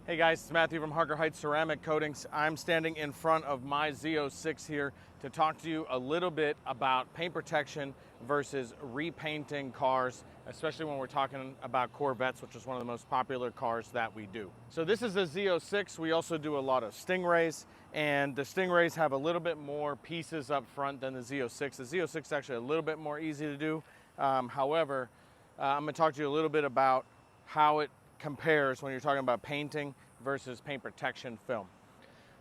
Hey guys, it's Matthew from Harker Heights Ceramic Coatings. I'm standing in front of my Z06 here to talk to you a little bit about paint protection versus repainting cars, especially when we're talking about Corvettes, which is one of the most popular cars that we do. So this is a Z06. We also do a lot of Stingrays, and the Stingrays have a little bit more pieces up front than the Z06. The Z06 is actually a little bit more easy to do. However, I'm going to talk to you a little bit about how it compares when you're talking about painting versus paint protection film.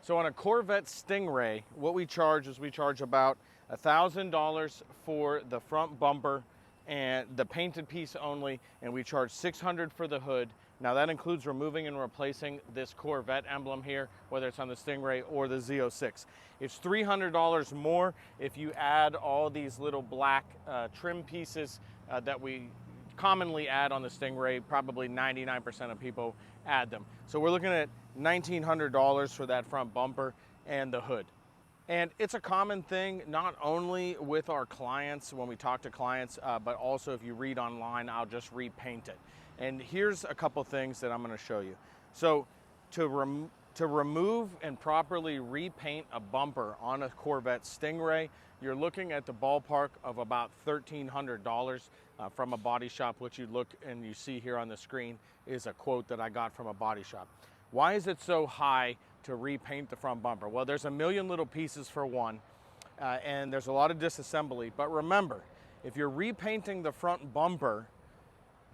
So on a Corvette Stingray, what we charge is we charge about $1,000 for the front bumper and the painted piece only, and we charge $600 for the hood. Now that includes removing and replacing this Corvette emblem here, whether it's on the Stingray or the Z06. It's $300 more if you add all these little black trim pieces that we commonly add on the Stingray. Probably 99% of people add them. So we're looking at $1,900 for that front bumper and the hood. And it's a common thing, not only with our clients when we talk to clients, but also if you read online, I'll just repaint it. And here's a couple things that I'm going to show you. So to remove and properly repaint a bumper on a Corvette Stingray, you're looking at the ballpark of about $1,300 from a body shop. What you look and you see here on the screen is a quote that I got from a body shop. Why is it so high to repaint the front bumper? Well, there's a million little pieces for one, and there's a lot of disassembly. But remember, if you're repainting the front bumper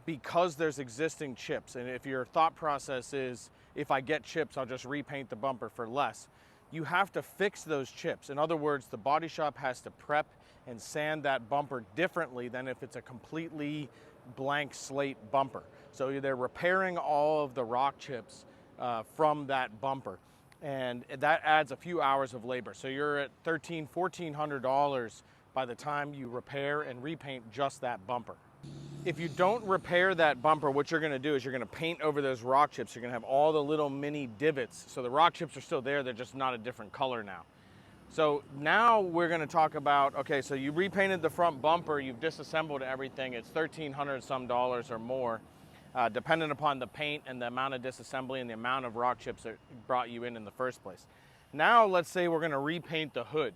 because there's existing chips, and if your thought process is, if I get chips, I'll just repaint the bumper for less, you have to fix those chips. In other words, the body shop has to prep and sand that bumper differently than if it's a completely blank slate bumper. So they're repairing all of the rock chips from that bumper, and that adds a few hours of labor. So you're at $1,300, $1,400 by the time you repair and repaint just that bumper. If you don't repair that bumper, what you're going to do is you're going to paint over those rock chips. You're going to have all the little mini divots. So the rock chips are still there, they're just not a different color now. So now we're going to talk about, okay, so you repainted the front bumper, you've disassembled everything, it's $1,300 some dollars or more, depending upon the paint and the amount of disassembly and the amount of rock chips that brought you in the first place. Now let's say we're going to repaint the hood.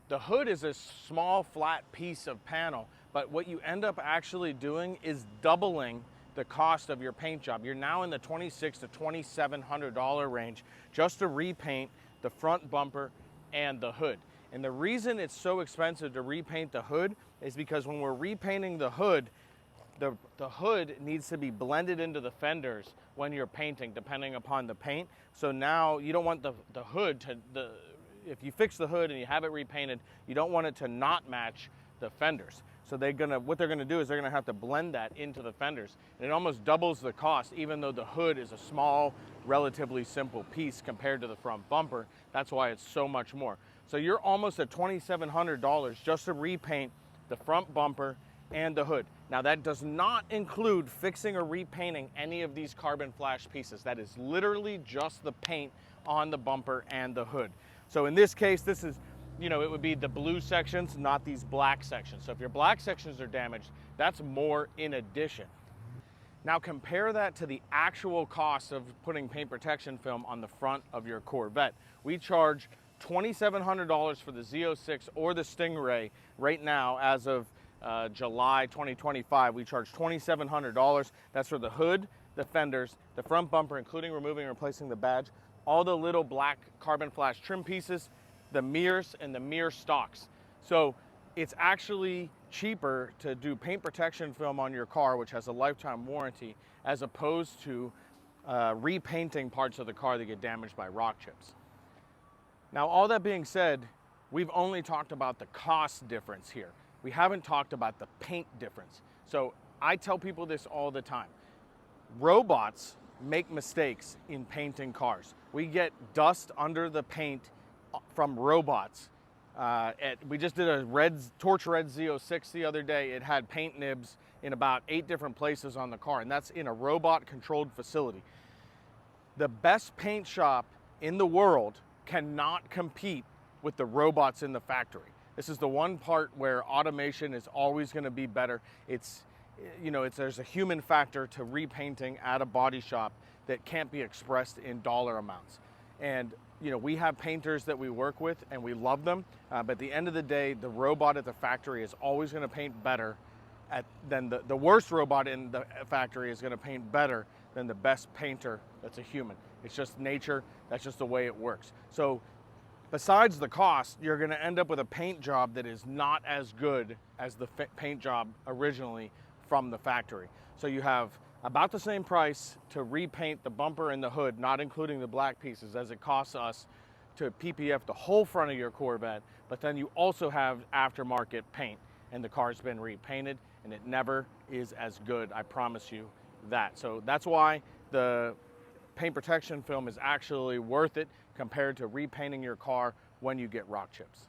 The hood is a small flat piece of panel, but what you end up actually doing is doubling the cost of your paint job. You're now in the $2,600 to $2,700 range just to repaint the front bumper and the hood. And the reason it's so expensive to repaint the hood is because when we're repainting the hood needs to be blended into the fenders when you're painting, depending upon the paint. So now you don't want the hood to, if you fix the hood and you have it repainted, you don't want it to not match the fenders. So what they're gonna do is they're gonna have to blend that into the fenders. And it almost doubles the cost, even though the hood is a small, relatively simple piece compared to the front bumper. That's why it's so much more. So you're almost at $2,700 just to repaint the front bumper and the hood. Now that does not include fixing or repainting any of these carbon flash pieces. That is literally just the paint on the bumper and the hood. So in this case, this is, it would be the blue sections, not these black sections. So if your black sections are damaged, that's more in addition. Now compare that to the actual cost of putting paint protection film on the front of your Corvette. We charge $2,700 for the Z06 or the Stingray right now as of July 2025. We charge $2,700. That's for the hood, the fenders, the front bumper, including removing and replacing the badge, all the little black carbon flash trim pieces, the mirrors, and the mirror stocks. So it's actually cheaper to do paint protection film on your car, which has a lifetime warranty, as opposed to repainting parts of the car that get damaged by rock chips. Now, all that being said, we've only talked about the cost difference here. We haven't talked about the paint difference. So I tell people this all the time. Robots make mistakes in painting cars. We get dust under the paint from robots. We just did a torch red Z06 the other day. It had paint nibs in about 8 different places on the car, and that's in a robot controlled facility. The best paint shop in the world cannot compete with the robots in the factory. This is the one part where automation is always going to be better. There's a human factor to repainting at a body shop that can't be expressed in dollar amounts. And you know, we have painters that we work with and we love them, but at the end of the day, the robot at the factory is always going to paint better than the worst robot in the factory is going to paint better than the best painter that's a human. It's just nature. That's just the way it works. So besides the cost, you're going to end up with a paint job that is not as good as the paint job originally from the factory. So you have about the same price to repaint the bumper and the hood, not including the black pieces, as it costs us to PPF the whole front of your Corvette, but then you also have aftermarket paint, and the car's been repainted, and it never is as good, I promise you that. So that's why the paint protection film is actually worth it compared to repainting your car when you get rock chips.